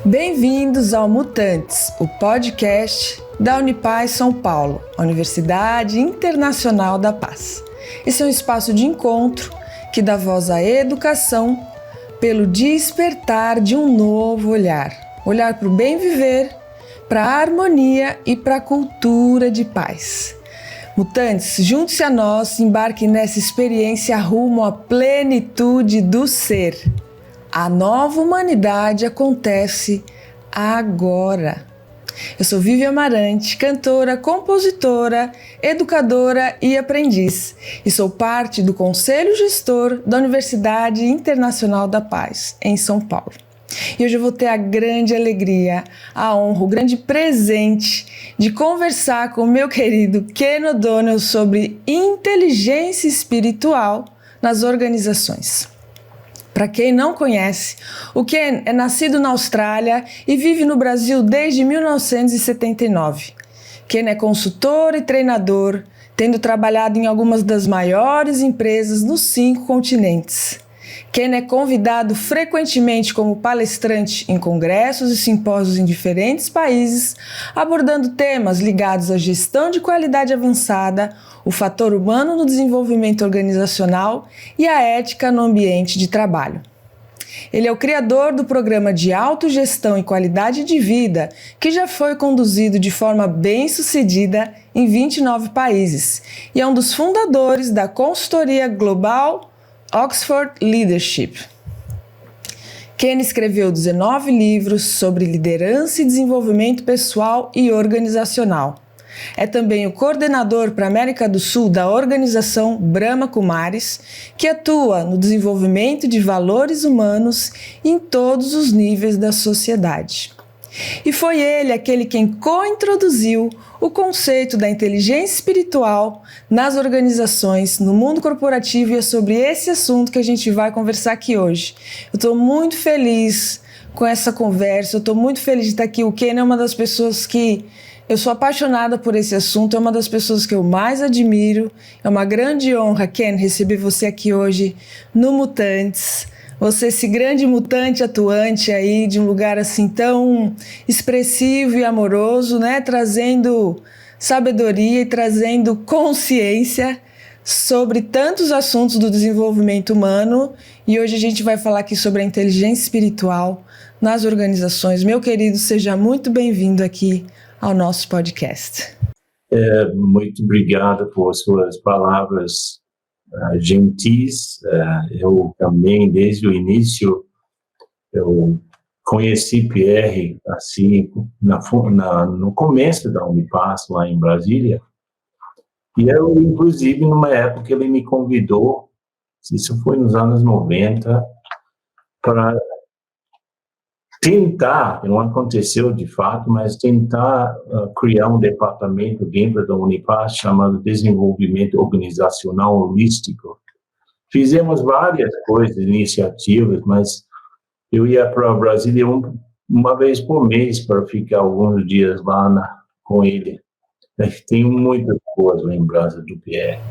Bem-vindos ao Mutantes, o podcast da Unipaz São Paulo, a Universidade Internacional da Paz. Esse é um espaço de encontro que dá voz à educação pelo despertar de um novo olhar para o bem viver, para a harmonia e para a cultura de paz. Mutantes, junte-se a nós, embarque nessa experiência rumo à plenitude do ser. A nova humanidade acontece agora. Eu sou Vivian Amarante, cantora, compositora, educadora e aprendiz, e sou parte do Conselho Gestor da Universidade Internacional da Paz, em São Paulo. E hoje eu vou ter a grande alegria, a honra, o grande presente de conversar com o meu querido Ken O'Donnell sobre inteligência espiritual nas organizações. Para quem não conhece, o Ken é nascido na Austrália e vive no Brasil desde 1979. Ken é consultor e treinador, tendo trabalhado em algumas das maiores empresas nos 5 continentes. Ken é convidado frequentemente como palestrante em congressos e simpósios em diferentes países, abordando temas ligados à gestão de qualidade avançada, o fator humano no desenvolvimento organizacional e a ética no ambiente de trabalho. Ele é o criador do programa de autogestão e qualidade de vida, que já foi conduzido de forma bem-sucedida em 29 países, e é um dos fundadores da consultoria global Oxford Leadership. Ken escreveu 19 livros sobre liderança e desenvolvimento pessoal e organizacional. É também o coordenador para a América do Sul da organização Brahma Kumaris, que atua no desenvolvimento de valores humanos em todos os níveis da sociedade. E foi ele aquele quem co-introduziu o conceito da inteligência espiritual nas organizações, no mundo corporativo, e é sobre esse assunto que a gente vai conversar aqui hoje. Eu estou muito feliz com essa conversa, eu estou muito feliz de estar aqui. O Ken é uma das pessoas que eu sou apaixonada por esse assunto, é uma das pessoas que eu mais admiro. É uma grande honra, Ken, receber você aqui hoje no Mutantes. Você, esse grande mutante atuante aí, de um lugar assim tão expressivo e amoroso, né? Trazendo sabedoria e trazendo consciência sobre tantos assuntos do desenvolvimento humano. E hoje a gente vai falar aqui sobre a inteligência espiritual nas organizações. Meu querido, seja muito bem-vindo aqui ao nosso podcast. Muito obrigado por suas palavras gentis. Eu também, desde o início, eu conheci Pierre assim, no começo da Unipaz, lá em Brasília, e eu, inclusive, numa época, ele me convidou, isso foi nos anos 90, para tentar, não aconteceu de fato, mas tentar criar um departamento dentro da Unipaz chamado Desenvolvimento Organizacional Holístico. Fizemos várias coisas, iniciativas, mas eu ia para Brasília uma vez por mês para ficar alguns dias lá com ele. Tenho muitas boas lembranças do Pierre.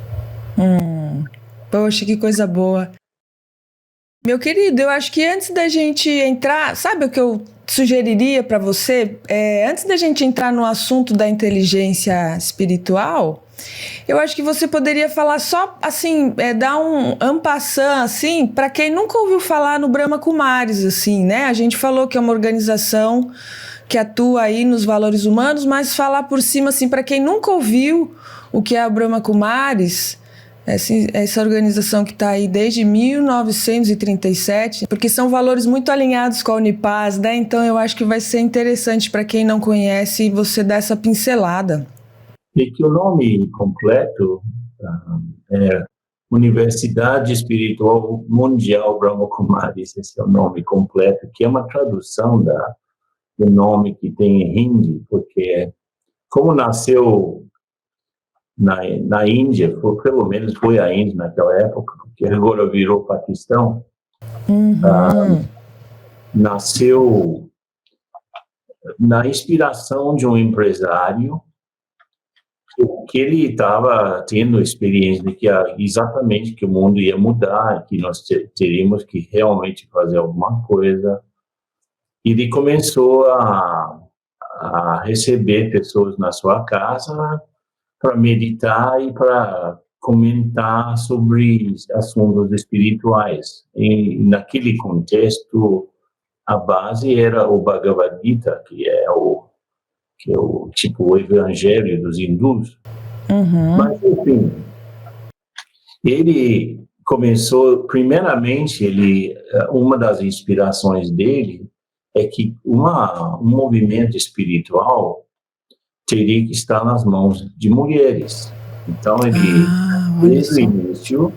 Poxa, que coisa boa. Meu querido, eu acho que antes da gente entrar, sabe o que eu sugeriria para você? Antes da gente entrar no assunto da inteligência espiritual, eu acho que você poderia falar só, assim, dar um en passant, assim, para quem nunca ouviu falar no Brahma Kumaris, assim, né? A gente falou que é uma organização que atua aí nos valores humanos, mas falar por cima, assim, para quem nunca ouviu o que é o Brahma Kumaris, essa organização que está aí desde 1937, porque são valores muito alinhados com a Unipaz, né? Então eu acho que vai ser interessante para quem não conhece você dar essa pincelada. E que o nome completo é Universidade Espiritual Mundial Brahma Kumaris, esse é o nome completo, que é uma tradução do nome que tem em hindi, porque como nasceu na Índia, pelo menos foi a Índia naquela época, porque agora virou Paquistão, nasceu na inspiração de um empresário que ele estava tendo experiência de que exatamente que o mundo ia mudar, que nós teríamos que realmente fazer alguma coisa. ele começou a receber pessoas na sua casa para meditar e para comentar sobre assuntos espirituais. E naquele contexto, a base era o Bhagavad Gita, que é o tipo o evangelho dos hindus. Mas, enfim, ele começou, primeiramente, uma das inspirações dele é que um movimento espiritual teria que estar nas mãos de mulheres. Então, desde o início,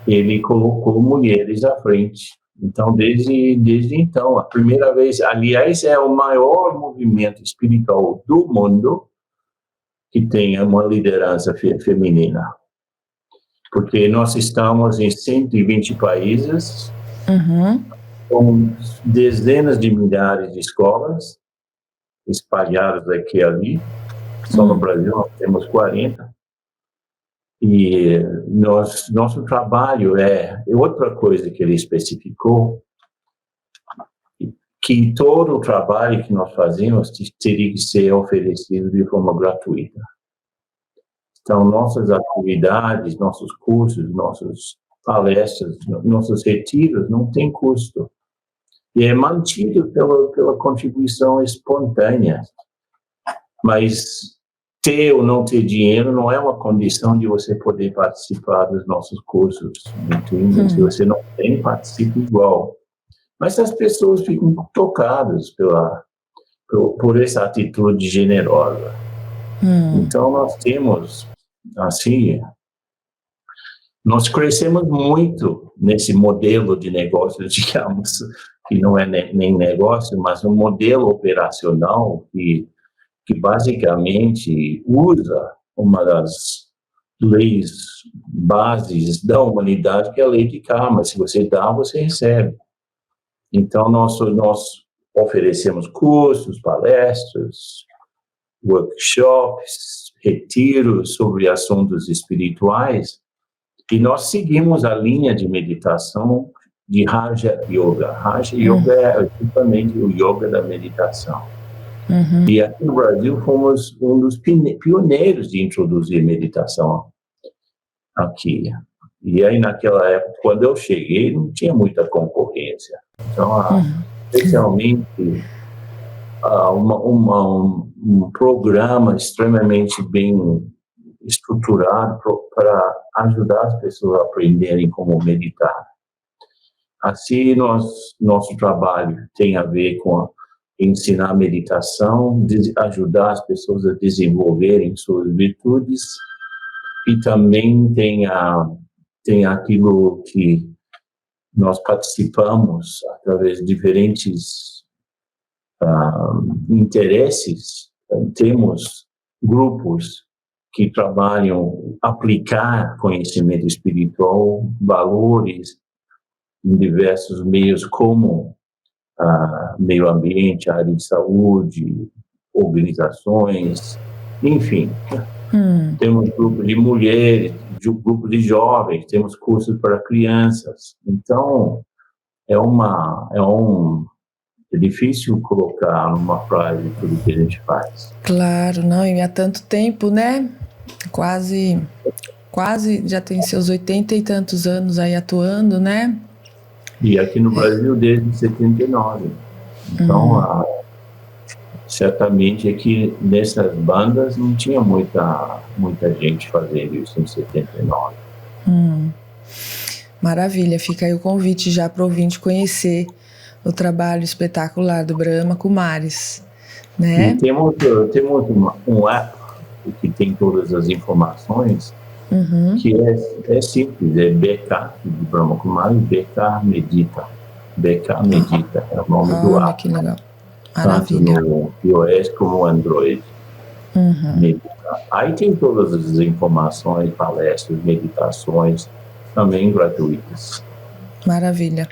ele colocou mulheres à frente. Então, desde então, a primeira vez, aliás, é o maior movimento espiritual do mundo que tenha uma liderança feminina. Porque nós estamos em 120 países, com dezenas de milhares de escolas espalhadas aqui e ali. Só no Brasil nós temos 40. E nosso trabalho é outra coisa que ele especificou, que todo o trabalho que nós fazemos teria que ser oferecido de forma gratuita. Então, nossas atividades, nossos cursos, nossas palestras, nossos retiros não têm custo. E é mantido pela contribuição espontânea. Mas ter ou não ter dinheiro não é uma condição de você poder participar dos nossos cursos. Se você não tem, participe igual. Mas as pessoas ficam tocadas por essa atitude generosa. Então, nós temos, assim, nós crescemos muito nesse modelo de negócio, digamos, que não é nem negócio, mas um modelo operacional que basicamente usa uma das leis bases da humanidade, que é a lei de karma. Se você dá, você recebe. Então, nós oferecemos cursos, palestras, workshops, retiros sobre assuntos espirituais, e nós seguimos a linha de meditação de Raja Yoga. Raja Yoga é justamente o yoga da meditação. E aqui no Brasil fomos um dos pioneiros de introduzir meditação aqui. E aí, naquela época, quando eu cheguei, não tinha muita concorrência. Então, especialmente um programa extremamente bem estruturado para ajudar as pessoas a aprenderem como meditar. Assim, nosso trabalho tem a ver com ensinar meditação, ajudar as pessoas a desenvolverem suas virtudes, e também tem aquilo que nós participamos através de diferentes interesses. Temos grupos que trabalham aplicar conhecimento espiritual, valores em diversos meios, como meio ambiente, área de saúde, organizações, enfim. Temos grupos de mulheres, grupos de jovens, temos cursos para crianças. Então, é difícil colocar numa frase tudo que a gente faz. Claro, não, e há tanto tempo, né? Quase já tem seus 80 e tantos anos aí atuando, né? E aqui no Brasil desde 79. Então, certamente aqui nessas bandas não tinha muita gente fazendo isso em 79. Maravilha, fica aí o convite já para o ouvinte conhecer o trabalho espetacular do Brahma Kumaris, né? E temos um app que tem todas as informações, que é simples, é BK de Brahma Kumaris, BK Medita. BK Medita é o nome do app. Que legal. Maravilha. Tanto no iOS como no Android. Medita. Aí tem todas as informações, palestras, meditações, também gratuitas. Maravilha.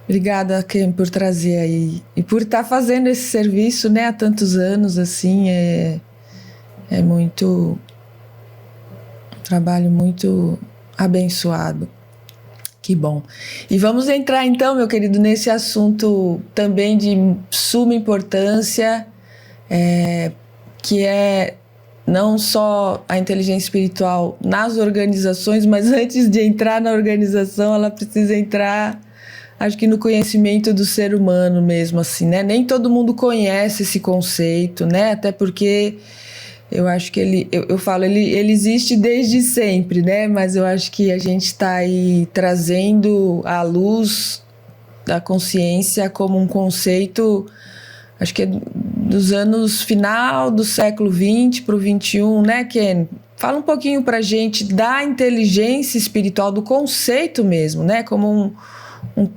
Obrigada, Ken, por trazer aí e por estar fazendo esse serviço, né, há tantos anos, assim, é muito um trabalho muito abençoado. Que bom. E vamos entrar então, meu querido, nesse assunto também de suma importância, que é não só a inteligência espiritual nas organizações, mas antes de entrar na organização, ela precisa entrar, acho que no conhecimento do ser humano mesmo, assim, né? Nem todo mundo conhece esse conceito, né? Até porque eu acho que ele existe desde sempre, né? Mas eu acho que a gente está aí trazendo à luz da consciência como um conceito, acho que é dos anos final do século XX para o XXI, né, Ken? Fala um pouquinho para a gente da inteligência espiritual, do conceito mesmo, né? Como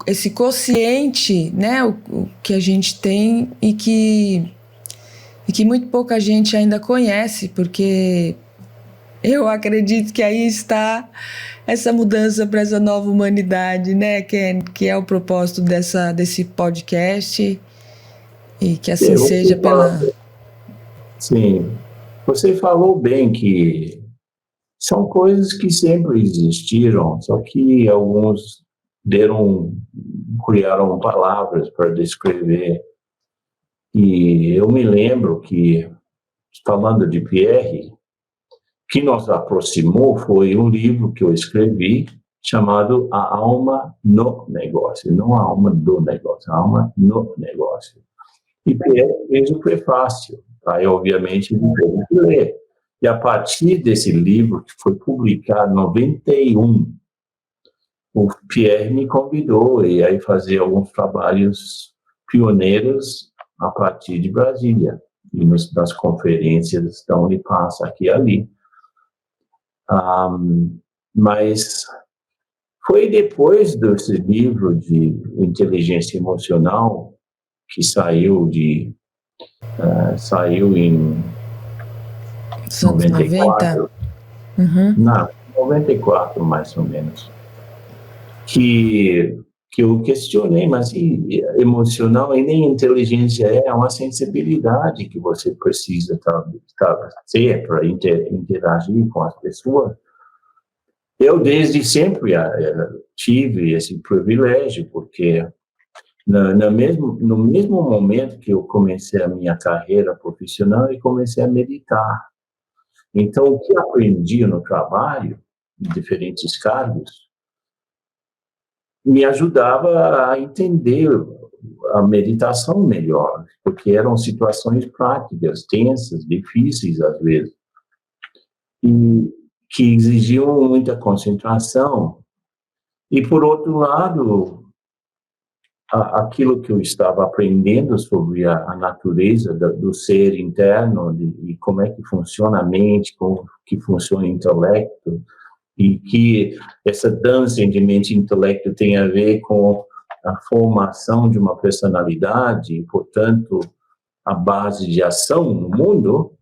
esse quociente, né? O que a gente tem e que muito pouca gente ainda conhece, porque eu acredito que aí está essa mudança para essa nova humanidade, né, Ken? Que é o propósito desse podcast, e que assim seja pela... Sim, você falou bem que são coisas que sempre existiram, só que alguns criaram palavras para descrever. E eu me lembro que, falando de Pierre, o que nos aproximou foi um livro que eu escrevi chamado A Alma no Negócio, não a alma do negócio, a alma no negócio. E Pierre fez o prefácio, aí obviamente ele teve que ler. E a partir desse livro, que foi publicado em 91, o Pierre me convidou e aí fazer alguns trabalhos pioneiros a partir de Brasília e nas conferências da Unipaz aqui e ali. Mas foi depois desse livro de inteligência emocional que saiu em 94, 90? Não, 94 mais ou menos, que eu questionei, mas emocional e nem inteligência é uma sensibilidade que você precisa ter para interagir com as pessoas. Eu desde sempre tive esse privilégio, porque no mesmo momento que eu comecei a minha carreira profissional, eu comecei a meditar. Então, o que aprendi no trabalho, em diferentes cargos, me ajudava a entender a meditação melhor, porque eram situações práticas, tensas, difíceis às vezes, e que exigiam muita concentração. E, por outro lado, aquilo que eu estava aprendendo sobre a natureza do ser interno e como é que funciona a mente, como que funciona o intelecto, e que essa dança entre mente e intelecto tem a ver com a formação de uma personalidade e, portanto, a base de ação no mundo.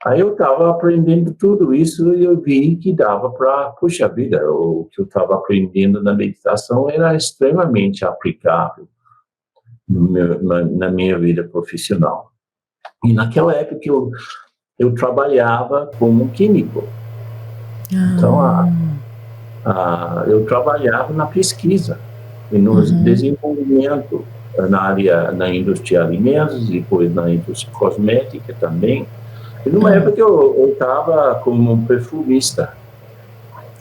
Aí eu estava aprendendo tudo isso e eu vi que dava para, puxa vida, o que eu estava aprendendo na meditação era extremamente aplicável na minha vida profissional. E naquela época eu trabalhava como químico. Então, eu trabalhava na pesquisa e no desenvolvimento na indústria de alimentos, depois na indústria cosmética também. E numa época eu estava como um perfumista.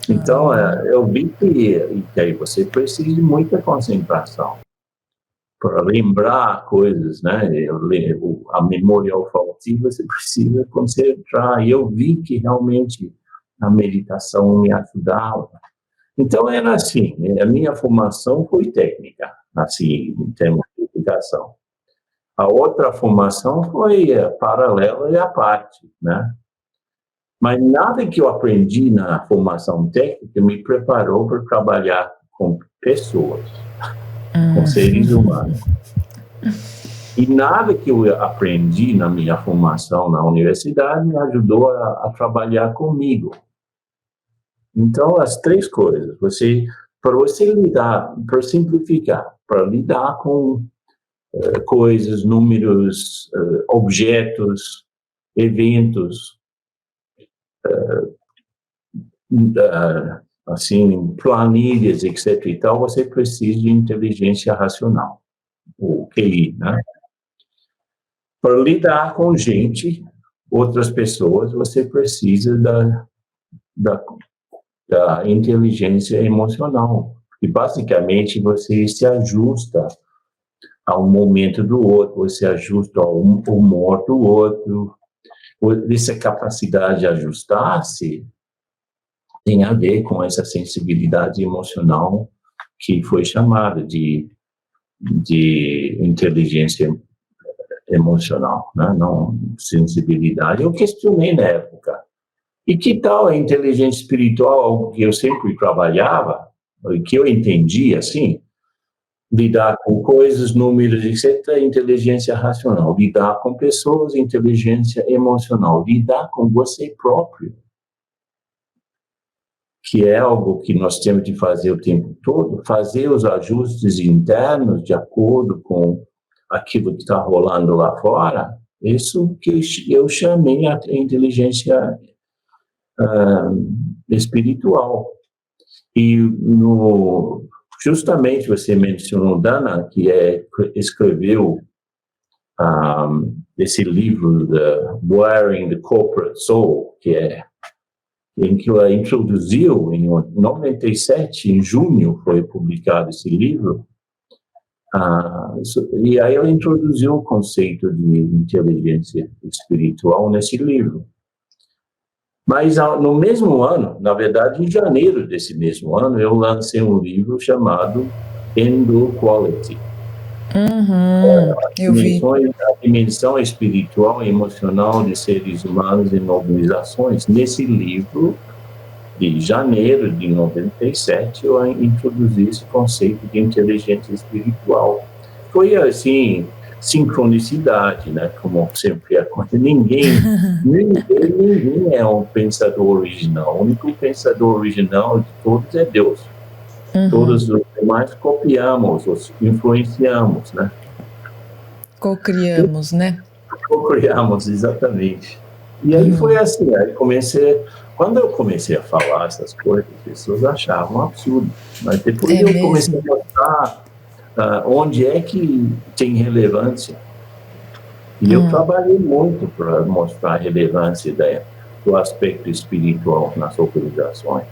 Então, eu vi que aí você precisa de muita concentração para lembrar coisas, né? A memória olfativa você precisa concentrar. E eu vi que realmente a meditação me ajudava. Então, era assim, a minha formação foi técnica, assim, em termos de educação. A outra formação foi paralela e à parte, né? Mas nada que eu aprendi na formação técnica me preparou para trabalhar com pessoas, com seres humanos. E nada que eu aprendi na minha formação na universidade me ajudou a trabalhar comigo. Então, as três coisas, para você lidar, para simplificar, para lidar com coisas, números, objetos, eventos, assim, planilhas, etc. e tal, você precisa de inteligência racional, o QI, né? Para lidar com gente, outras pessoas, você precisa da inteligência emocional. E, basicamente, você se ajusta ao momento do outro, você ajusta ao humor do outro. Essa capacidade de ajustar-se tem a ver com essa sensibilidade emocional que foi chamada de inteligência emocional, né? Não sensibilidade. Eu questionei na época. E que tal a inteligência espiritual, algo que eu sempre trabalhava, e que eu entendi assim, lidar com coisas, números, etc., inteligência racional, lidar com pessoas, inteligência emocional, lidar com você próprio, que é algo que nós temos de fazer o tempo todo, fazer os ajustes internos de acordo com aquilo que está rolando lá fora, isso que eu chamei a inteligência espiritual. E justamente você mencionou Dana, que escreveu esse livro, Wiring the Corporate Soul, em que ela introduziu, em 97, em junho, foi publicado esse livro, e aí ela introduziu o conceito de inteligência espiritual nesse livro. Mas no mesmo ano, na verdade, em janeiro desse mesmo ano, eu lancei um livro chamado Endo Quality. Eu vi. A dimensão espiritual e emocional de seres humanos em organizações. Nesse livro, de janeiro de 97, eu introduzi esse conceito de inteligência espiritual. Foi assim, sincronicidade, né? Como sempre acontece. Ninguém é um pensador original. O único pensador original de todos é Deus. Todos os demais copiamos, os influenciamos, né? Co-criamos, né? Co-criamos, exatamente. E aí foi assim, quando eu comecei a falar essas coisas, as pessoas achavam um absurdo. Mas depois eu comecei a mostrar onde é que tem relevância. E eu trabalhei muito para mostrar a relevância do aspecto espiritual nas organizações.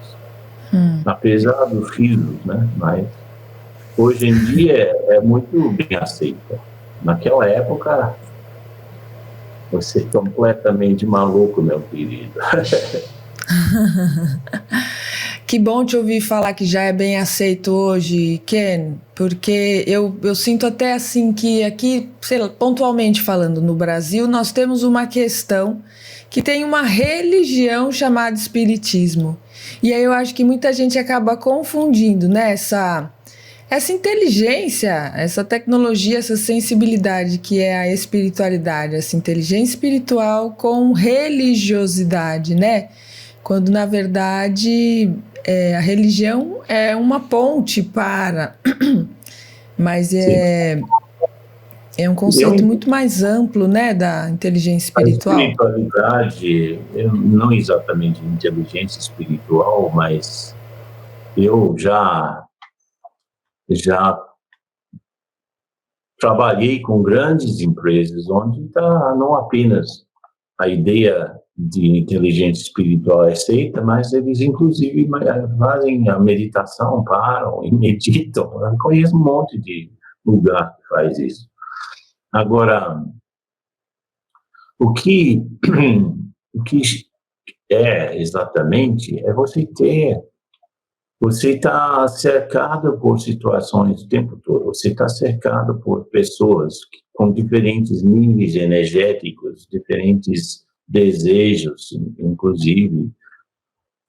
Apesar dos risos, né? Mas hoje em dia é muito bem aceito. Naquela época, você é completamente maluco, meu querido. Que bom te ouvir falar que já é bem aceito hoje, Ken, porque eu sinto até assim que aqui, sei lá, pontualmente falando, no Brasil, nós temos uma questão que tem uma religião chamada espiritismo. E aí eu acho que muita gente acaba confundindo, né, essa inteligência, essa tecnologia, essa sensibilidade que é a espiritualidade, essa inteligência espiritual com religiosidade, né? Quando, na verdade, a religião é uma ponte para... Mas é um conceito muito mais amplo, né, da inteligência espiritual. A espiritualidade, não exatamente inteligência espiritual, mas eu já trabalhei com grandes empresas onde está não apenas a ideia de inteligência espiritual aceita, mas eles inclusive fazem a meditação, param e meditam. Eu conheço um monte de lugar que faz isso. Agora, o que é exatamente é você está cercado por situações o tempo todo, você está cercado por pessoas com diferentes níveis energéticos, diferentes desejos, inclusive.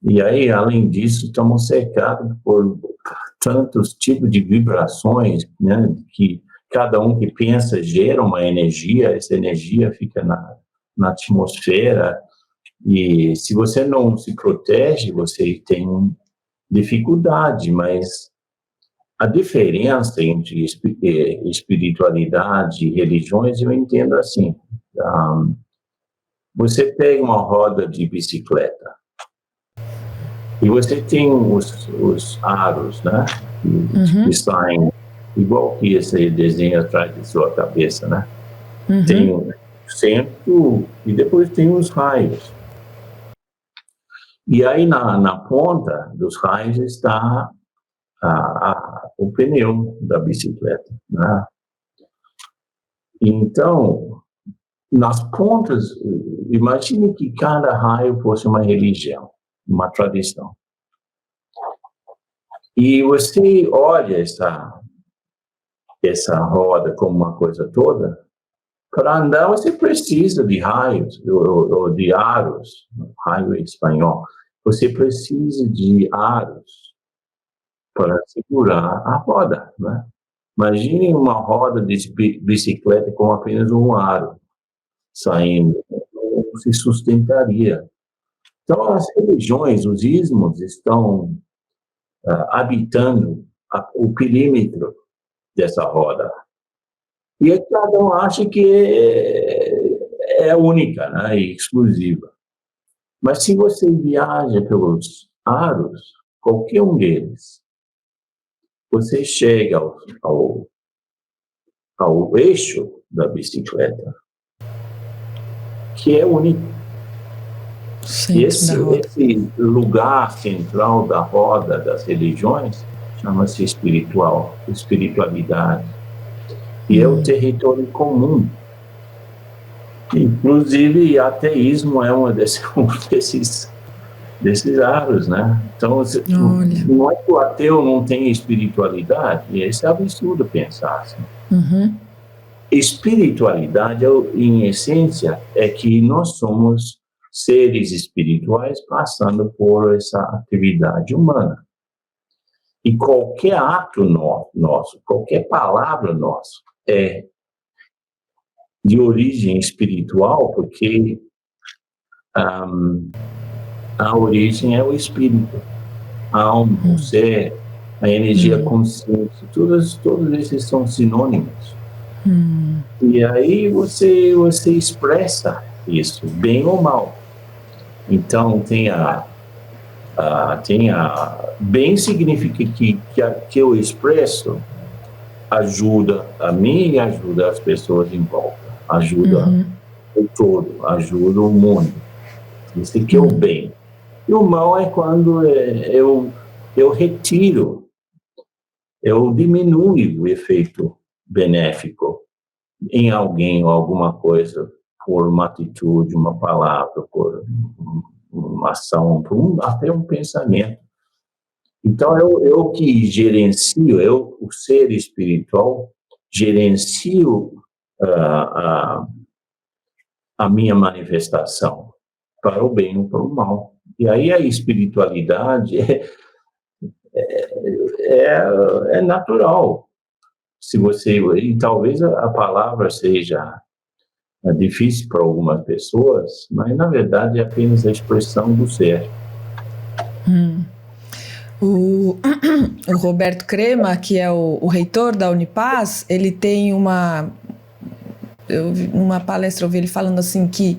E aí, além disso, estamos cercados por tantos tipos de vibrações, né, que cada um que pensa gera uma energia, essa energia fica na atmosfera, e se você não se protege, você tem dificuldade, mas a diferença entre espiritualidade e religiões eu entendo assim. Você pega uma roda de bicicleta E você tem os aros, né? Que saem, igual que esse desenho atrás de sua cabeça, né? Tem o centro e depois tem os raios. E aí na ponta dos raios está o pneu da bicicleta, né? Então, nas pontas, imagine que cada raio fosse uma religião, uma tradição. E você olha essa roda como uma coisa toda. Para andar, você precisa de raios, ou de aros, raio em espanhol. Você precisa de aros para segurar a roda, né? Imagine uma roda de bicicleta com apenas um aro saindo, não se sustentaria. Então, as religiões, os ismos, estão habitando o perímetro dessa roda. E cada um acha que é única, né, e exclusiva. Mas se você viaja pelos aros, qualquer um deles, você chega ao eixo da bicicleta, que é único. E esse lugar central da roda das religiões chama-se espiritualidade. E é o território comum. Inclusive, ateísmo é um desses aros, né? Então, não é que o ateu não tem espiritualidade, esse é absurdo pensar assim. Espiritualidade, em essência, é que nós somos seres espirituais passando por essa atividade humana. E qualquer ato nosso, qualquer palavra nossa, é de origem espiritual, porque a origem é o espírito, a alma, o ser, a energia consciente, todos esses são sinônimos. E aí você expressa isso, bem ou mal. Então, bem significa que eu expresso ajuda a mim e ajuda as pessoas em volta, ajuda o todo, ajuda o mundo. Isso aqui é o bem. E o mal é quando eu retiro, eu diminuo o efeito benéfico em alguém ou alguma coisa por uma atitude, uma palavra, por uma ação, até um pensamento. Então, eu que gerencio, o ser espiritual, gerencio a minha manifestação para o bem ou para o mal. E aí a espiritualidade é natural. E talvez a palavra seja difícil para algumas pessoas, mas na verdade é apenas a expressão do ser. O Roberto Crema, que é o reitor da Unipaz, ele tem uma palestra, eu ouvi ele falando assim que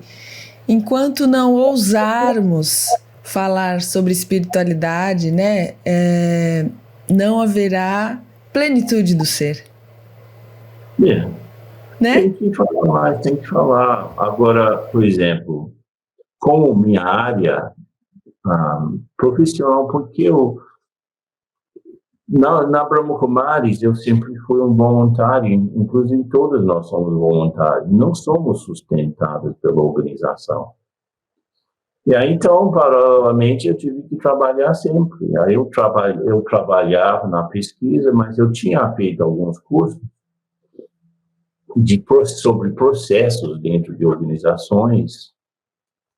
enquanto não ousarmos falar sobre espiritualidade, né, não haverá plenitude do ser. Né? Né? Tem que falar. Agora, por exemplo, como minha área profissional, porque na Brahma Kumaris eu sempre fui um voluntário, inclusive todos nós somos voluntários, não somos sustentados pela organização. E aí, então, paralelamente, eu tive que trabalhar sempre. Aí eu trabalhava na pesquisa, mas eu tinha feito alguns cursos sobre processos dentro de organizações.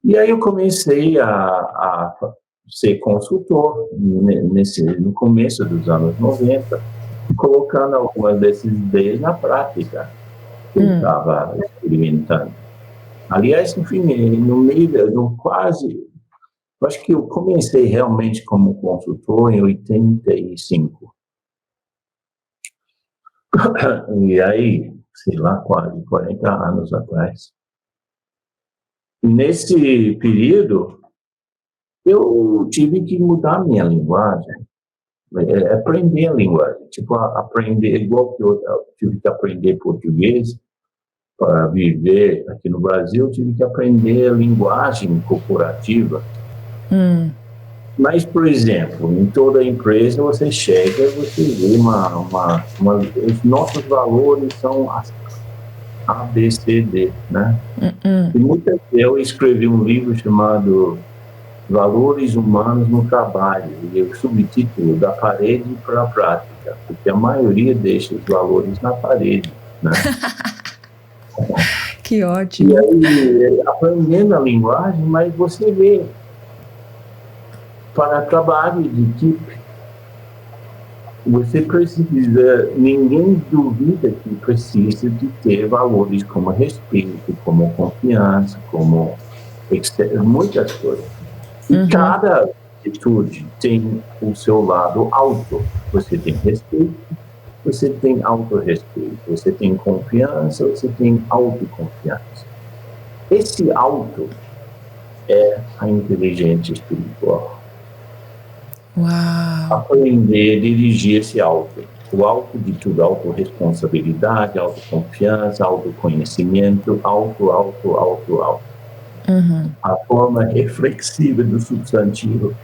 E aí eu comecei a ser consultor no começo dos anos 90, colocando algumas dessas ideias na prática que eu estava experimentando. Aliás, enfim, no meio, acho que eu comecei realmente como consultor em 85. E aí, sei lá, quase 40 anos atrás. Nesse período, eu tive que mudar minha linguagem, aprender a linguagem, tipo, aprender, igual que eu tive que aprender português para viver aqui no Brasil, eu tive que aprender a linguagem corporativa. Mas, por exemplo, em toda empresa você chega, você vê os nossos valores são A, B, C, D, né? E eu escrevi um livro chamado Valores Humanos no Trabalho, e o subtítulo da parede para a prática, porque a maioria deixa os valores na parede, né? Que ótimo. E aí, aprendendo a linguagem, mas você vê, para trabalho de equipe, você precisa, ninguém duvida que precisa de ter valores como respeito, como confiança, como muitas coisas. E cada atitude tem o seu lado alto. Você tem respeito, você tem autorrespeito, você tem confiança, você tem autoconfiança. Esse auto é a inteligência espiritual. Uau! Aprender a dirigir esse auto. O auto de tudo, autorresponsabilidade, autoconfiança, autoconhecimento, auto. A forma reflexiva do substantivo.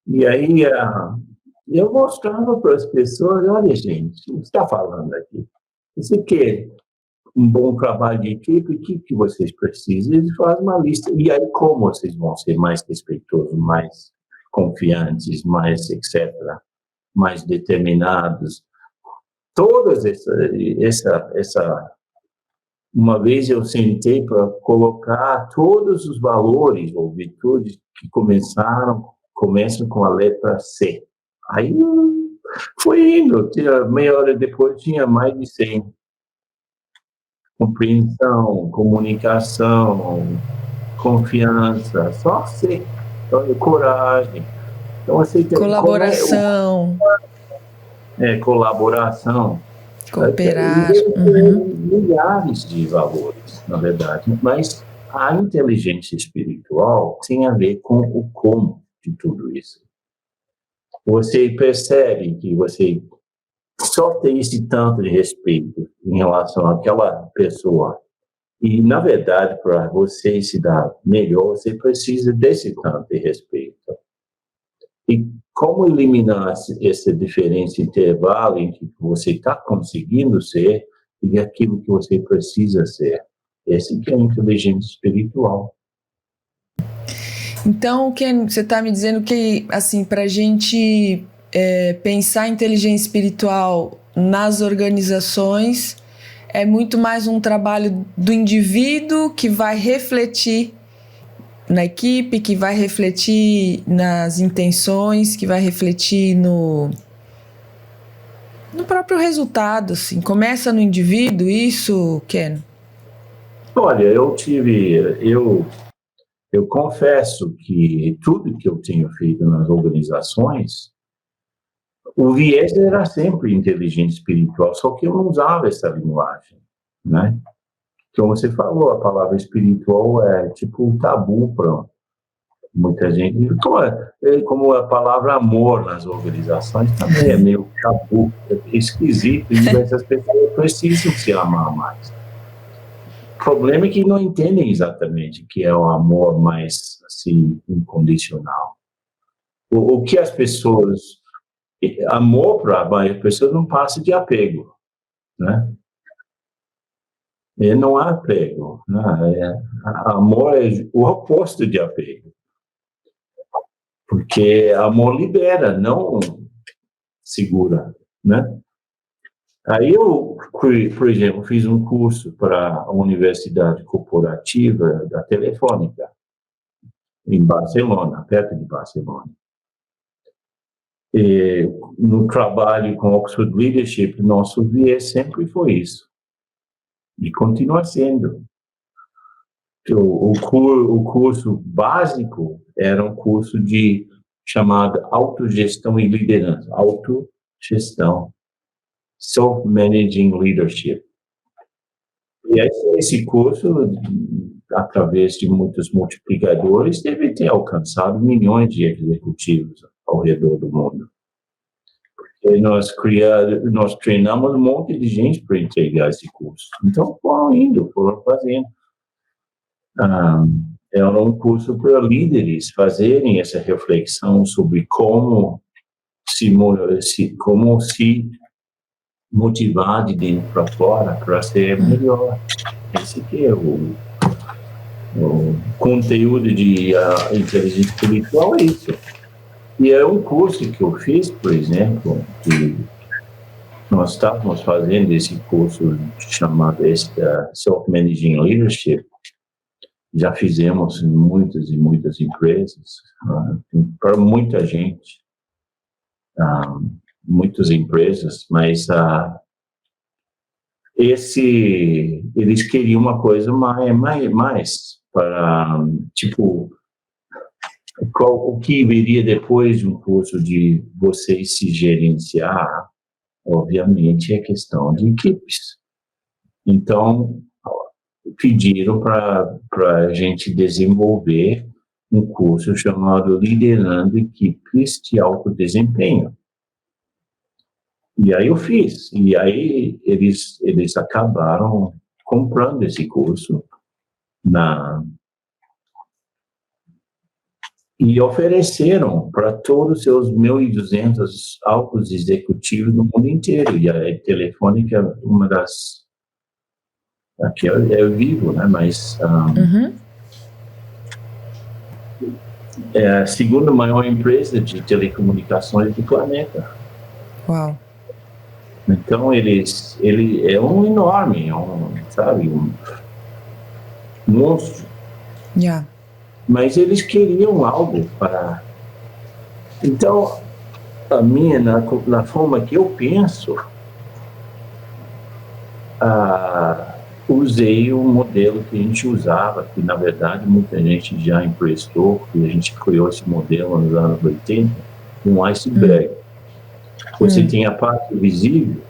E aí eu mostrava para as pessoas, olha gente, o que está falando aqui? Você quer um bom trabalho de equipe, o que vocês precisam? Eles fazem uma lista. E aí como vocês vão ser mais respeitosos, mais confiantes, mais etc., mais determinados? Todas essa uma vez eu sentei para colocar todos os valores ou virtudes que começam com a letra C. Aí foi indo, meia hora depois tinha mais de 100. Compreensão, comunicação, confiança, só C. Então, coragem. Então, Colaboração. Colaboração. Cooperar. Milhares de valores, na verdade. Mas a inteligência espiritual tem a ver com o como de tudo isso. Você percebe que você só tem esse tanto de respeito em relação àquela pessoa. E, na verdade, para você se dar melhor, você precisa desse tanto de respeito. E como eliminar essa diferença, intervalo entre o que você está conseguindo ser e aquilo que você precisa ser? Esse que é a inteligência espiritual. Então, Ken, você está me dizendo que, assim, para a gente pensar a inteligência espiritual nas organizações é muito mais um trabalho do indivíduo que vai refletir na equipe, que vai refletir nas intenções, que vai refletir no próprio resultado, assim. Começa no indivíduo isso, Ken? Olha, eu confesso que tudo que eu tenho feito nas organizações, o viés era sempre inteligência espiritual, só que eu não usava essa linguagem, né? Como você falou, a palavra espiritual é tipo um tabu para muita gente. Como a palavra amor nas organizações também é meio tabu, é esquisito, e essas pessoas precisam se amar mais. O problema é que não entendem exatamente o que é o amor mais assim, incondicional. O que as pessoas... Amor para as pessoas não passa de apego, né? E não há apego. Né? Amor é o oposto de apego. Porque amor libera, não segura, né? Aí eu, por exemplo, fiz um curso para a Universidade Corporativa da Telefônica, em Barcelona, perto de Barcelona. E no trabalho com Oxford Leadership, nosso viés sempre foi isso. E continua sendo. O curso básico era um curso chamado Autogestão e Liderança. Autogestão. Self-Managing Leadership. E esse curso através de muitos multiplicadores, deve ter alcançado milhões de executivos ao redor do mundo. E nós treinamos um monte de gente para entregar esse curso. Então, foram fazendo. Era um curso para líderes fazerem essa reflexão sobre como se motivar de dentro para fora para ser melhor. Esse que é o conteúdo de inteligência espiritual, é isso. E é um curso que eu fiz, por exemplo, que nós estávamos fazendo esse curso chamado Self-Managing Leadership. Já fizemos em muitas e muitas empresas, para muita gente, muitas empresas, mas eles queriam uma coisa mais para, tipo, o que viria depois de um curso de vocês se gerenciar, obviamente, é questão de equipes. Então, pediram para a gente desenvolver um curso chamado Liderando Equipes de Alto Desempenho. E aí eu fiz. E aí eles acabaram comprando esse curso e ofereceram para todos os seus 1.200 altos executivos no mundo inteiro. E a Telefônica é uma das... Aqui é vivo, né? Mas é a segunda maior empresa de telecomunicações do planeta. Uau! Então, ele é um enorme, sabe, um monstro. Yeah. Mas eles queriam algo para... Então, na forma que eu penso, usei um modelo que a gente usava, que na verdade muita gente já emprestou, e a gente criou esse modelo nos anos 80, um iceberg. Você tem a parte visível,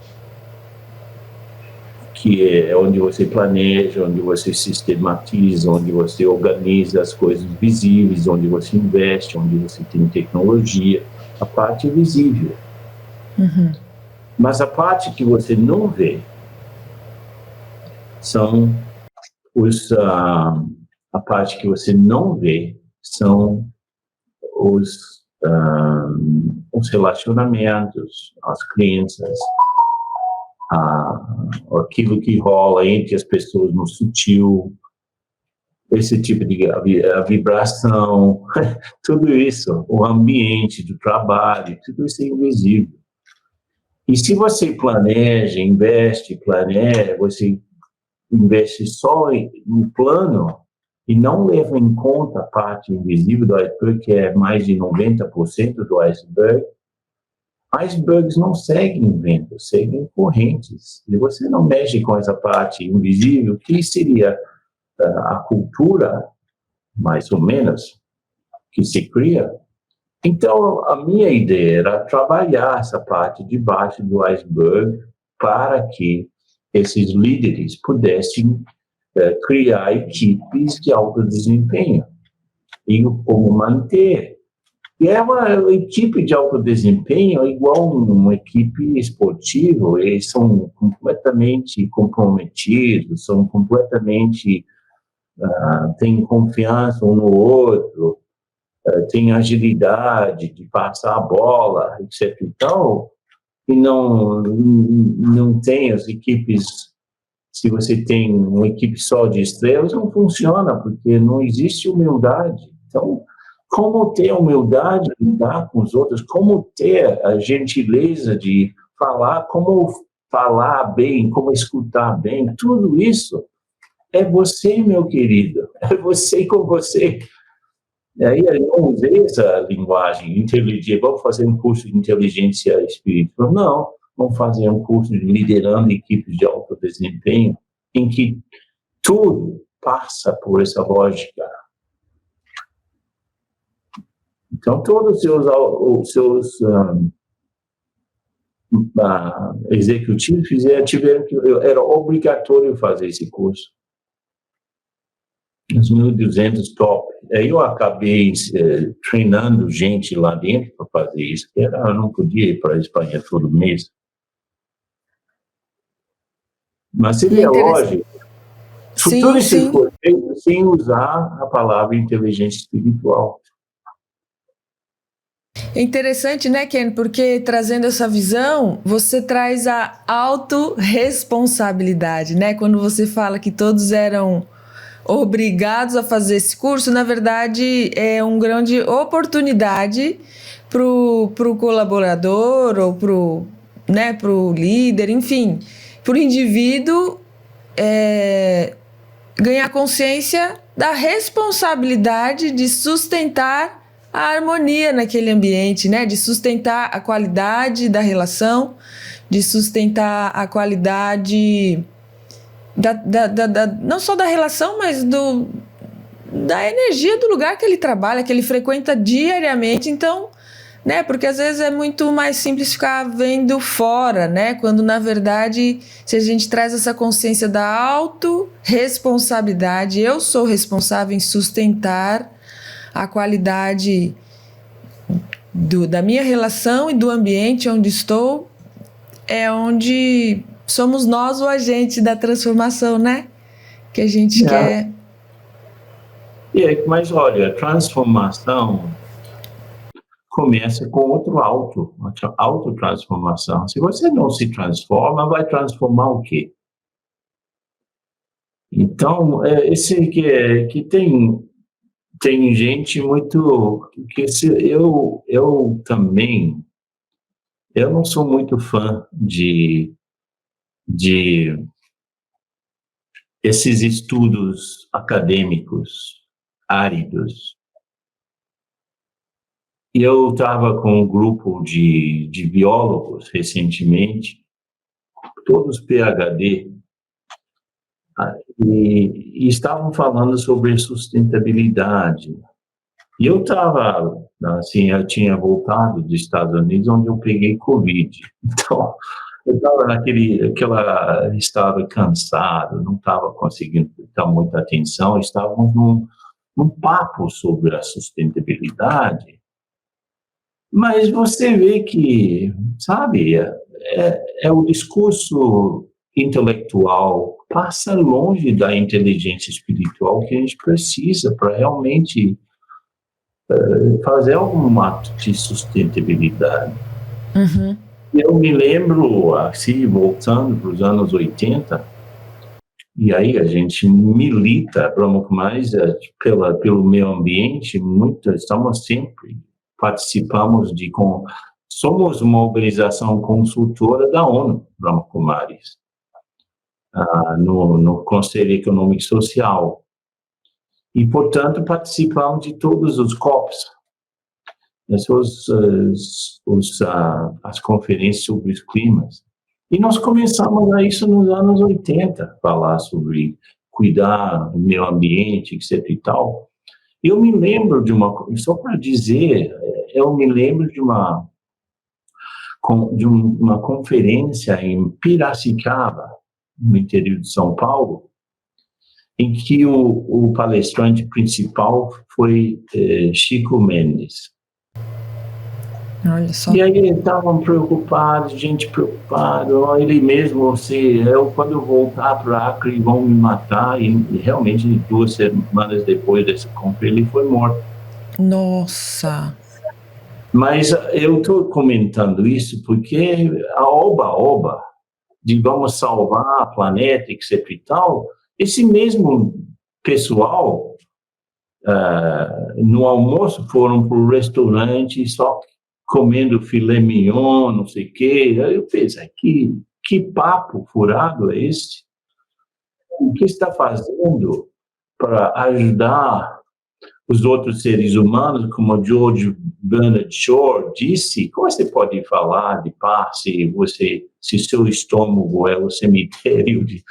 que é onde você planeja, onde você sistematiza, onde você organiza as coisas visíveis, onde você investe, onde você tem tecnologia, a parte visível. Mas a parte que você não vê são a parte que você não vê são os relacionamentos, as crenças, aquilo que rola entre as pessoas no sutil, esse tipo de a vibração, tudo isso, o ambiente do trabalho, tudo isso é invisível. E se você planeja, você investe só no plano e não leva em conta a parte invisível do iceberg, que é mais de 90% do iceberg, icebergs não seguem ventos, seguem correntes. E você não mexe com essa parte invisível, que seria a cultura, mais ou menos, que se cria. Então, a minha ideia era trabalhar essa parte de baixo do iceberg para que esses líderes pudessem criar equipes de alto desempenho e como manter. E é uma equipe de alto desempenho igual uma equipe esportiva, eles são completamente comprometidos, são completamente, têm confiança um no outro, têm agilidade de passar a bola, etc. Então, e não tem as equipes, se você tem uma equipe só de estrelas, não funciona, porque não existe humildade. Então, como ter humildade de lidar com os outros, como ter a gentileza de falar, como falar bem, como escutar bem, tudo isso é você, meu querido, é você com você. E aí eu não usei essa linguagem inteligente, vamos fazer um curso de inteligência espiritual. Não, vamos fazer um curso de liderando equipes de alto desempenho, em que tudo passa por essa lógica. Então, todos os seus executivos tiveram que... Era obrigatório fazer esse curso. os 1.200 top. Aí eu acabei treinando gente lá dentro para fazer isso. Eu não podia ir para a Espanha todo mês. Mas seria lógico. Tudo isso foi feito sem usar a palavra inteligência espiritual. É interessante, né, Ken? Porque trazendo essa visão, você traz a autorresponsabilidade, né? Quando você fala que todos eram obrigados a fazer esse curso, na verdade é uma grande oportunidade pro colaborador ou pro líder, enfim, pro indivíduo ganhar consciência da responsabilidade de sustentar a harmonia naquele ambiente, né? De sustentar a qualidade da relação, de sustentar a qualidade não só da relação, mas da energia do lugar que ele trabalha, que ele frequenta diariamente. Então, né? Porque às vezes é muito mais simples ficar vendo fora, né? Quando na verdade, se a gente traz essa consciência da autorresponsabilidade, eu sou responsável em sustentar a qualidade da minha relação e do ambiente onde estou, é onde somos nós o agente da transformação, né? Que a gente quer. Mas olha, a transformação começa com outro autotransformação. Se você não se transforma, vai transformar o quê? Então, esse que tem gente muito eu também eu não sou muito fã de esses estudos acadêmicos áridos. E eu estava com um grupo de biólogos recentemente, todos PhD, e estavam falando sobre sustentabilidade. E eu estava, assim, eu tinha voltado dos Estados Unidos, onde eu peguei Covid. Então, eu estava estava cansado, não estava conseguindo dar muita atenção, estávamos num papo sobre a sustentabilidade. Mas você vê que, sabe, é o discurso intelectual passa longe da inteligência espiritual que a gente precisa para realmente fazer algum ato de sustentabilidade. Uhum. Eu me lembro, assim, voltando para os anos 80, e aí a gente milita, vamos mais, pelo meio ambiente, estamos sempre, participamos somos uma organização consultora da ONU, Brahma Kumaris, no Conselho Econômico e Social. E, portanto, participamos de todos os COPs, as conferências sobre os climas. E nós começamos a isso nos anos 80, falar sobre cuidar do meio ambiente, etc. e tal. Eu me lembro só para dizer, eu me lembro de uma conferência em Piracicaba, no interior de São Paulo, em que o palestrante principal foi Chico Mendes. Olha só. E aí estavam preocupados, gente preocupada, ele mesmo, quando eu voltar para Acre vão me matar, e realmente 2 semanas depois dessa conferência ele foi morto. Nossa! Mas eu estou comentando isso porque a oba-oba de vamos salvar o planeta, etc e tal, esse mesmo pessoal no almoço foram para o restaurante só comendo filé mignon, não sei o quê. Aí eu pensei, que papo furado é esse? O que está fazendo para ajudar os outros seres humanos, como George Bernard Shaw disse? Como você pode falar de paz se seu estômago é o cemitério de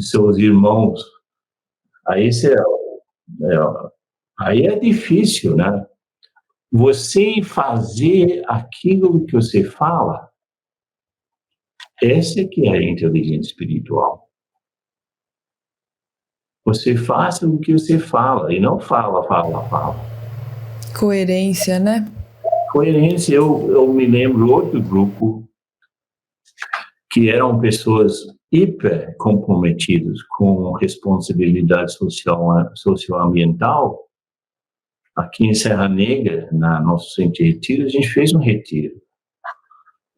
seus irmãos? Aí é difícil, né? Você fazer aquilo que você fala, essa que é a inteligência espiritual. Você faça o que você fala e não fala. Coerência, né? Coerência. Eu me lembro outro grupo que eram pessoas hiper comprometidas com responsabilidade socioambiental. Aqui em Serra Negra, na nosso centro de retiro, a gente fez um retiro.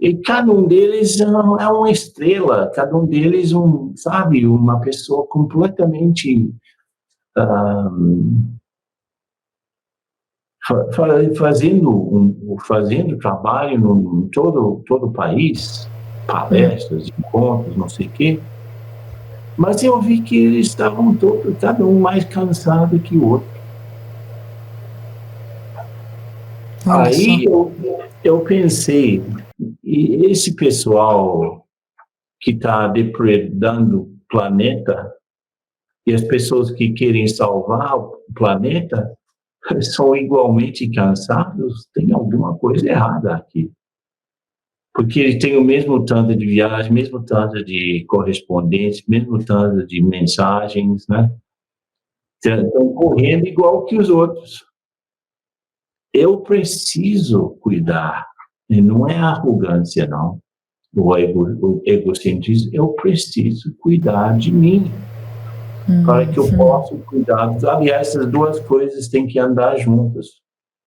E cada um deles é uma estrela, cada um deles, uma pessoa completamente fazendo trabalho em todo o país, palestras, encontros, não sei o quê. Mas eu vi que eles estavam cada um mais cansado que o outro. Olha Aí só. eu pensei, e esse pessoal que está depredando o planeta, e as pessoas que querem salvar o planeta, são igualmente cansados, tem alguma coisa errada aqui. Porque eles têm o mesmo tanto de viagem, mesmo tanto de correspondência, mesmo tanto de mensagens, né? Estão correndo igual que os outros. Eu preciso cuidar, e não é arrogância, não, o egocentrismo, eu preciso cuidar de mim, para que eu possa cuidar. Aliás, essas duas coisas têm que andar juntas.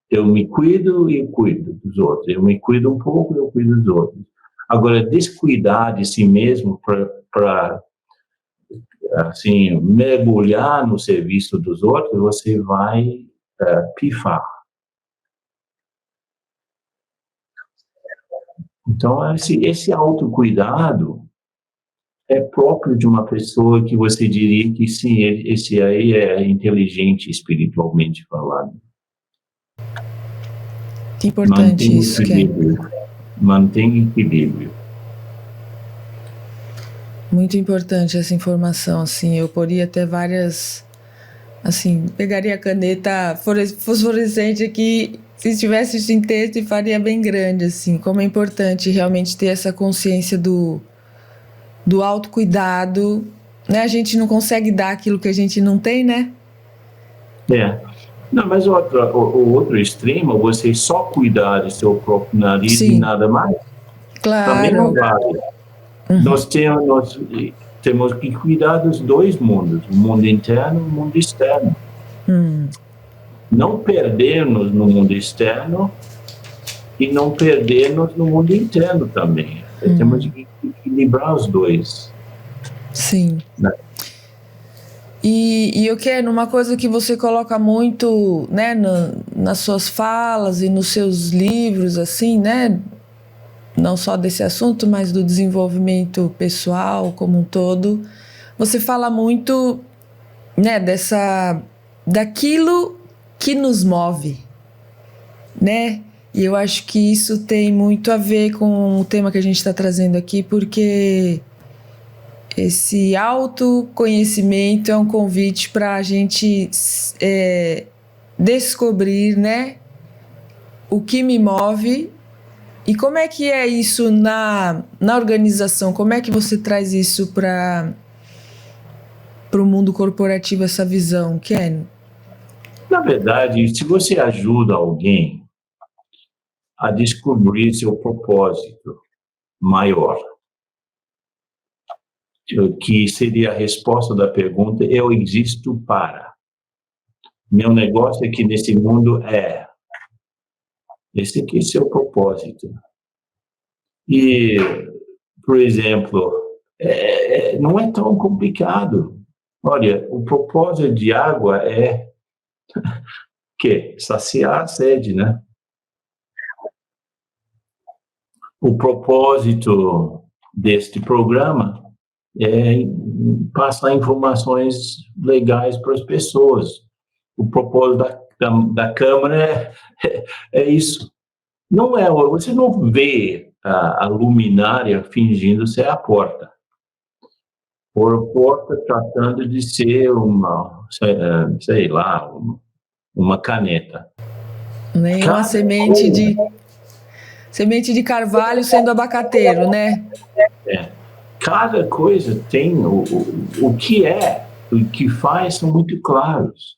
Eu me cuido e cuido dos outros. Eu me cuido um pouco e eu cuido dos outros. Agora, descuidar de si mesmo para assim, mergulhar no serviço dos outros, você vai pifar. Então, esse autocuidado é próprio de uma pessoa que você diria que, sim, esse aí é inteligente espiritualmente falando. Que importante isso, Ken. Mantém equilíbrio. Muito importante essa informação, assim, eu poria até várias, assim, pegaria a caneta fosforescente aqui, se estivesse isso em texto, e faria bem grande, assim, como é importante realmente ter essa consciência do autocuidado, né? A gente não consegue dar aquilo que a gente não tem, né? Não, mas o outro extremo, você só cuidar do seu próprio nariz e nada mais, também não vale. Nós temos que cuidar dos dois mundos, o mundo interno e o mundo externo. Não perdermos no mundo externo e não perdermos no mundo interno também. Temos que equilibrar os dois. Sim. Né? E eu quero uma coisa que você coloca muito, né, nas suas falas e nos seus livros, assim, né, não só desse assunto, mas do desenvolvimento pessoal como um todo. Você fala muito, né, daquilo que nos move, né? E eu acho que isso tem muito a ver com o tema que a gente está trazendo aqui, porque esse autoconhecimento é um convite para a gente descobrir, né, o que me move. E como é que é isso na organização? Como é que você traz isso para o mundo corporativo, essa visão, Ken? Na verdade, se você ajuda alguém a descobrir seu propósito maior, que seria a resposta da pergunta, eu existo para. Meu negócio aqui nesse mundo é. Esse aqui é seu propósito. E, por exemplo, não é tão complicado. Olha, o propósito de água é que saciar a sede, né? O propósito deste programa é passar informações legais para as pessoas. O propósito da Câmara é isso. Não é, você não vê a luminária fingindo ser a porta. Ou a porta tratando de ser uma caneta. Nem uma semente de carvalho sendo abacateiro, né? Cada coisa tem o que é o que faz são muito claros.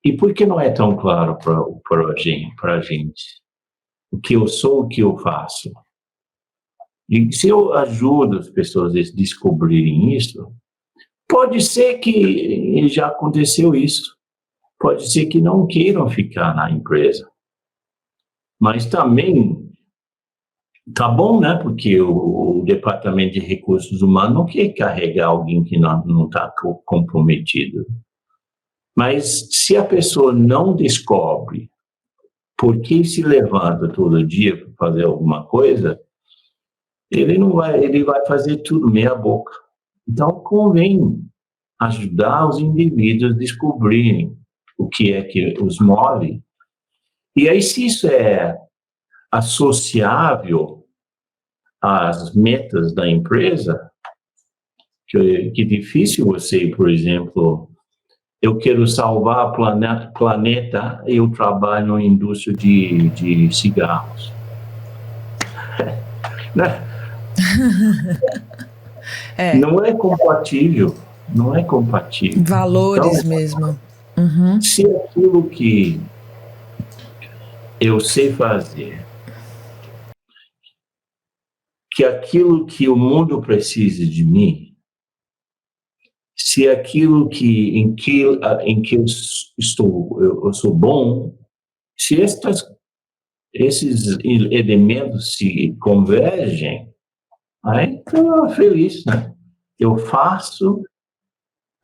E por que não é tão claro para a gente? O que eu sou, o que eu faço? E se eu ajudo as pessoas a descobrirem isso, pode ser que já aconteceu isso. Pode ser que não queiram ficar na empresa. Mas também tá bom, né? Porque o Departamento de Recursos Humanos não quer carregar alguém que não está comprometido. Mas se a pessoa não descobre por que se levanta todo dia para fazer alguma coisa, ele vai fazer tudo meia boca. Então, convém ajudar os indivíduos a descobrirem o que é que os move. E aí, se isso é associável às metas da empresa, que é difícil você, por exemplo, eu quero salvar o planeta, eu trabalho na indústria de cigarros. Né? Não é compatível. Não é compatível. Valores então, mesmo. Uhum. Se aquilo que eu sei fazer, que aquilo que o mundo precisa de mim, se aquilo em que eu sou bom, se esses elementos se convergem, aí estou feliz, né? Eu faço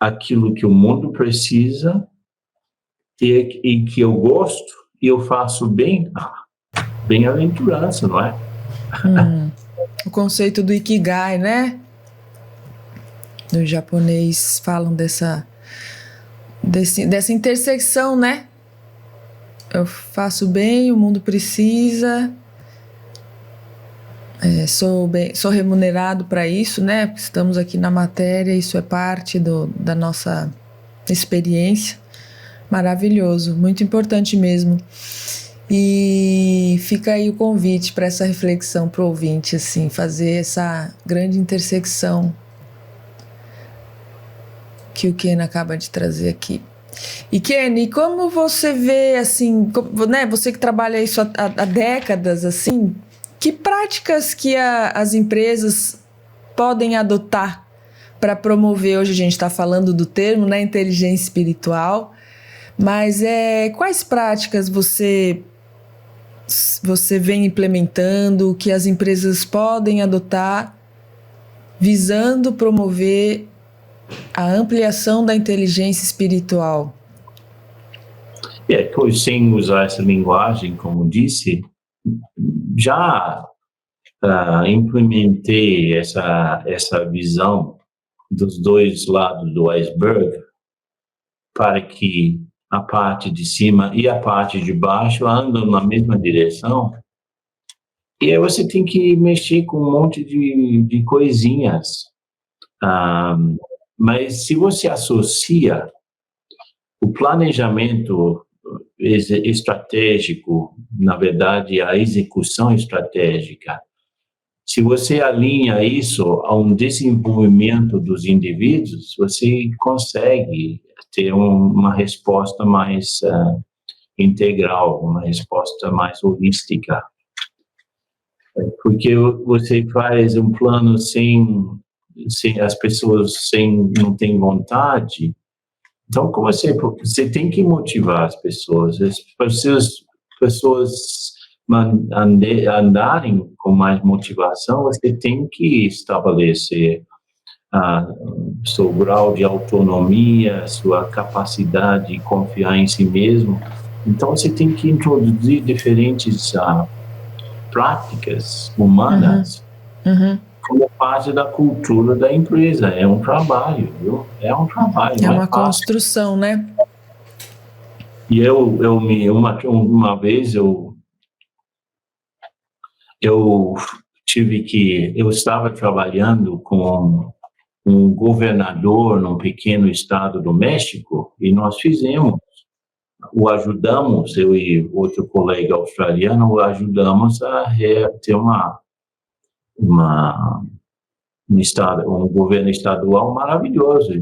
aquilo que o mundo precisa e que eu gosto, e eu faço bem, bem-aventurança, não é? O conceito do Ikigai, né? No japonês falam dessa intersecção, né? Eu faço bem, o mundo precisa, sou remunerado para isso, né? Estamos aqui na matéria, isso é parte da nossa experiência. Maravilhoso, muito importante mesmo. E fica aí o convite para essa reflexão para o ouvinte, assim, fazer essa grande intersecção que o Ken acaba de trazer aqui. E Ken, como você vê, assim, né, você que trabalha isso há décadas, assim, que práticas que as empresas podem adotar para promover, hoje a gente está falando do termo, né, inteligência espiritual, mas quais práticas você vem implementando, que as empresas podem adotar visando promover a ampliação da inteligência espiritual? Sem usar essa linguagem, como disse, já implementei essa visão dos dois lados do iceberg para que a parte de cima e a parte de baixo andam na mesma direção. E aí você tem que mexer com um monte de coisinhas. Mas se você associa o planejamento estratégico, na verdade, a execução estratégica, se você alinha isso a um desenvolvimento dos indivíduos, você consegue ter uma resposta mais integral, uma resposta mais holística. Porque você faz um plano sem as pessoas não têm vontade. Então, como você tem que motivar as pessoas andarem com mais motivação, você tem que estabelecer seu grau de autonomia, sua capacidade de confiar em si mesmo. Então, você tem que introduzir diferentes práticas humanas como parte da cultura da empresa. É um trabalho, viu? É um trabalho. É uma construção, né? E uma vez eu estava trabalhando com um governador num pequeno estado do México e nós ajudamos, eu e outro colega australiano, a ter um governo estadual maravilhoso,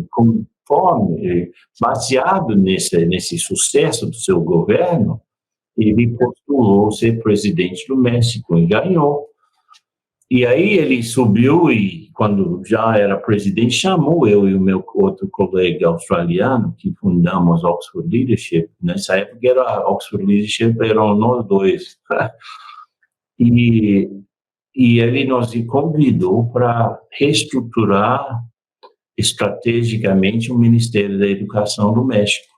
baseado nesse sucesso do seu governo, ele postulou ser presidente do México e ganhou. E aí ele subiu e, quando já era presidente, chamou eu e o meu outro colega australiano, que fundamos Oxford Leadership. Nessa época era Oxford Leadership, eram nós dois. E ele nos convidou para reestruturar estrategicamente o Ministério da Educação do México.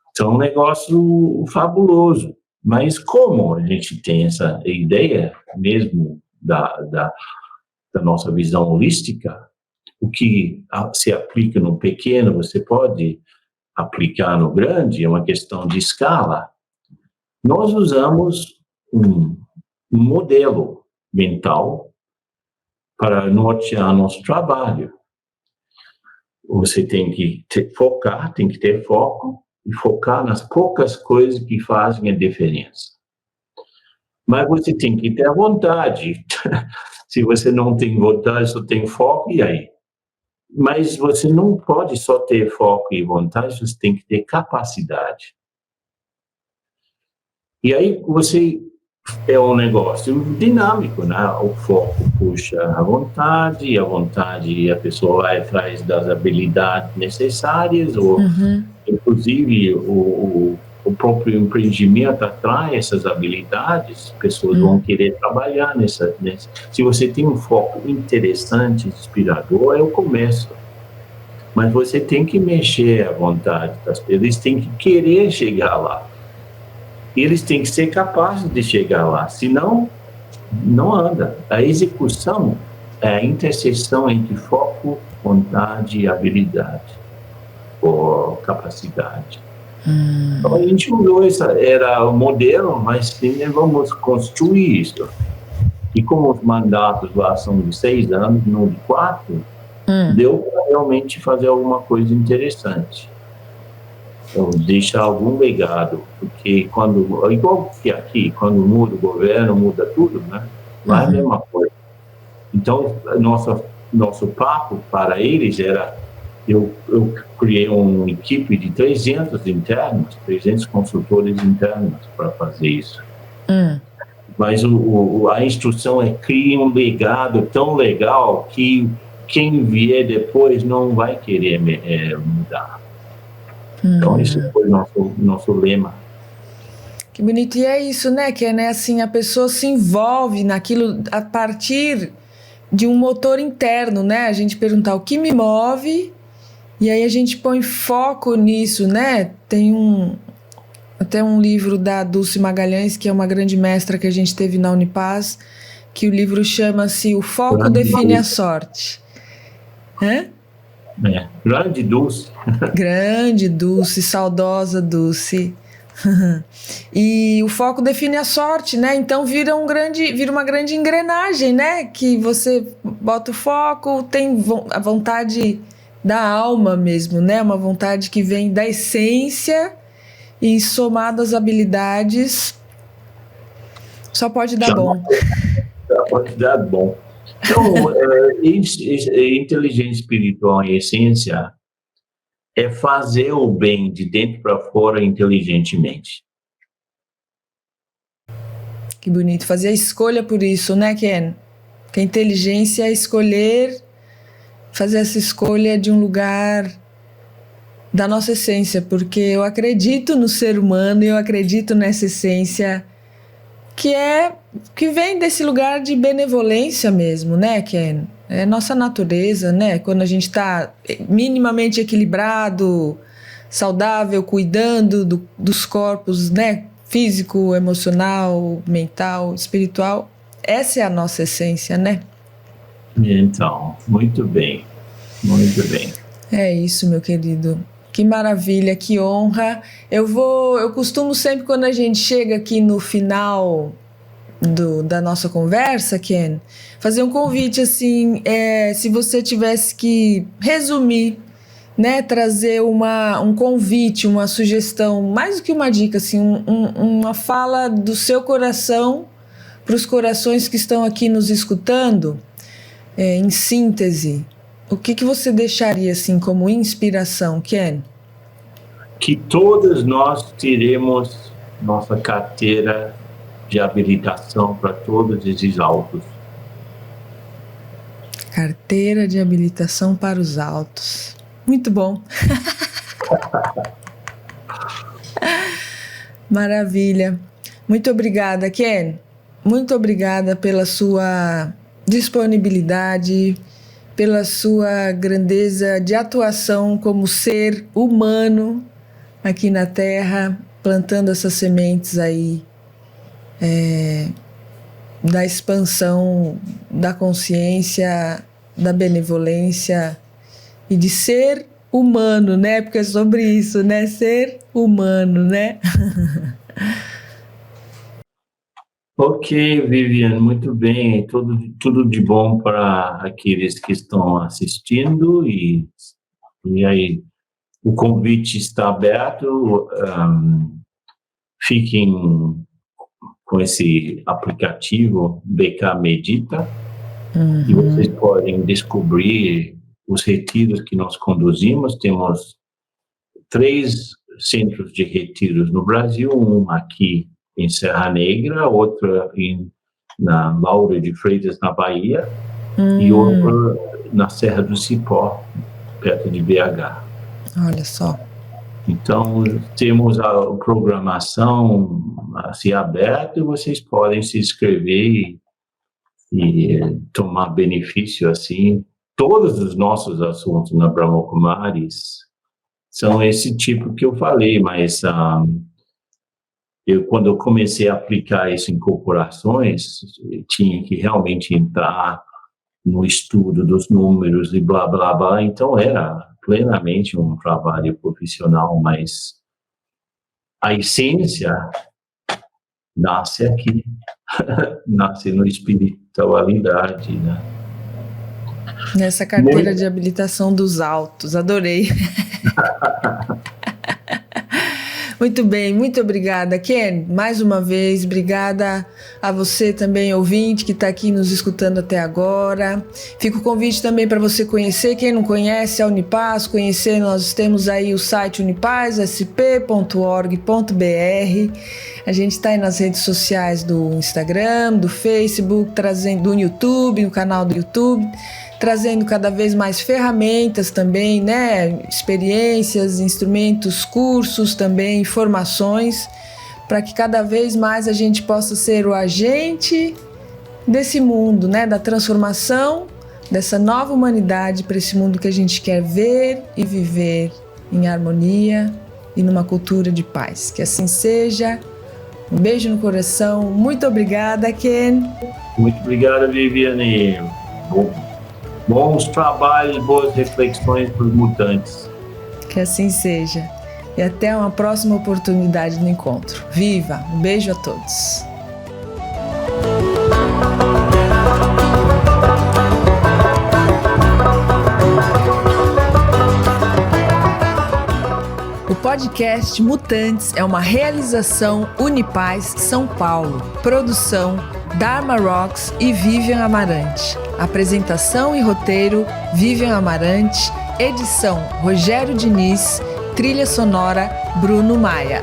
Então, um negócio fabuloso. Mas como a gente tem essa ideia mesmo da nossa visão holística, o que se aplica no pequeno, você pode aplicar no grande, é uma questão de escala. Nós usamos um modelo mental para nortear nosso trabalho. Você tem que focar, tem que ter foco, e focar nas poucas coisas que fazem a diferença. Mas você tem que ter vontade. Se você não tem vontade, só tem foco, e aí? Mas você não pode só ter foco e vontade, você tem que ter capacidade. E aí você é um negócio dinâmico, né? O foco puxa a vontade a pessoa vai atrás das habilidades necessárias, ou inclusive o próprio empreendimento atrai essas habilidades, pessoas vão querer trabalhar nessa. Se você tem um foco interessante, inspirador, é o começo. Mas você tem que mexer à vontade das pessoas, eles têm que querer chegar lá. E eles têm que ser capazes de chegar lá, senão não anda. A execução é a interseção entre foco, vontade e habilidade, ou capacidade. Então a gente usou era o modelo, mas vamos construir isso. E como os mandatos lá são de 6 anos, não de 4, deu para realmente fazer alguma coisa interessante. Então, deixar algum legado, porque igual que aqui, quando muda o governo, muda tudo, né? Lá é a mesma coisa. Então, nosso papo para eles era, eu criei uma equipe de 300 internos, 300 consultores internos para fazer isso. Mas a instrução é criar um legado tão legal que quem vier depois não vai querer mudar. Então, esse foi o nosso lema. Que bonito. E é isso, né? Que é, né, assim, a pessoa se envolve naquilo a partir de um motor interno, né? A gente perguntar o que me move, e aí a gente põe foco nisso, né? Tem até um livro da Dulce Magalhães, que é uma grande mestra que a gente teve na Unipaz, que o livro chama-se O Foco Define a Sorte. Grande Dulce. Grande Dulce, saudosa Dulce. E o foco define a sorte, né? Então vira uma grande engrenagem, né? Que você bota o foco, tem a vontade da alma mesmo, né? Uma vontade que vem da essência e somado às habilidades só pode dar bom. Só pode dar bom. Então, inteligência espiritual, em essência, é fazer o bem de dentro para fora inteligentemente. Que bonito. Fazer a escolha por isso, né, Ken? Que a inteligência é escolher, fazer essa escolha de um lugar da nossa essência, porque eu acredito no ser humano e eu acredito nessa essência que vem desse lugar de benevolência mesmo, né, Ken? É nossa natureza, né? Quando a gente está minimamente equilibrado, saudável, cuidando dos corpos, né? Físico, emocional, mental, espiritual. Essa é a nossa essência, né? Então, muito bem. Muito bem. É isso, meu querido. Que maravilha, que honra. Eu costumo sempre, quando a gente chega aqui no final da nossa conversa, Ken, fazer um convite assim, se você tivesse que resumir, né, trazer um convite, uma sugestão, mais do que uma dica, assim, uma fala do seu coração para os corações que estão aqui nos escutando, em síntese, o que você deixaria assim como inspiração, Ken? Que todos nós teremos nossa carteira de habilitação para todos esses autos. Carteira de habilitação para os autos. Muito bom. Maravilha. Muito obrigada, Ken. Muito obrigada pela sua disponibilidade, pela sua grandeza de atuação como ser humano aqui na Terra, plantando essas sementes aí da expansão da consciência, da benevolência e de ser humano, né? Porque é sobre isso, né? Ser humano, né? Ok, Viviane, muito bem. Tudo de bom para aqueles que estão assistindo e aí o convite está aberto. Fiquem com esse aplicativo BK Medita e vocês podem descobrir os retiros que nós conduzimos. Temos 3 centros de retiros no Brasil, um aqui em Serra Negra, outra na Laura de Freitas, na Bahia, e outra na Serra do Cipó, perto de BH. Olha só. Então, temos a programação assim, aberta e vocês podem se inscrever e tomar benefício assim. Todos os nossos assuntos na Brahma Kumaris são esse tipo que eu falei, mas quando eu comecei a aplicar isso em corporações, eu tinha que realmente entrar no estudo dos números e blá, blá, blá. Então, era plenamente um trabalho profissional, mas a essência nasce aqui, nasce na espiritualidade, né? Nessa carteira de habilitação dos autos, adorei. Muito bem, muito obrigada, Ken. Mais uma vez, obrigada a você também, ouvinte, que está aqui nos escutando até agora. Fica o convite também para você conhecer, quem não conhece a Unipaz, conhecer, nós temos aí o site unipazsp.org.br. A gente está aí nas redes sociais do Instagram, do Facebook, trazendo do YouTube, no canal do YouTube, trazendo cada vez mais ferramentas também, né? Experiências, instrumentos, cursos também, informações, para que cada vez mais a gente possa ser o agente desse mundo, né? Da transformação dessa nova humanidade para esse mundo que a gente quer ver e viver em harmonia e numa cultura de paz. Que assim seja. Um beijo no coração. Muito obrigada, Ken. Muito obrigada, Viviane. Bons trabalhos, boas reflexões para os mutantes. Que assim seja. E até uma próxima oportunidade no encontro. Viva! Um beijo a todos. O podcast Mutantes é uma realização Unipaz São Paulo. Produção Dharma Rocks e Vivian Amarante. Apresentação e roteiro Vivian Amarante. Edição Rogério Diniz. Trilha sonora Bruno Maia.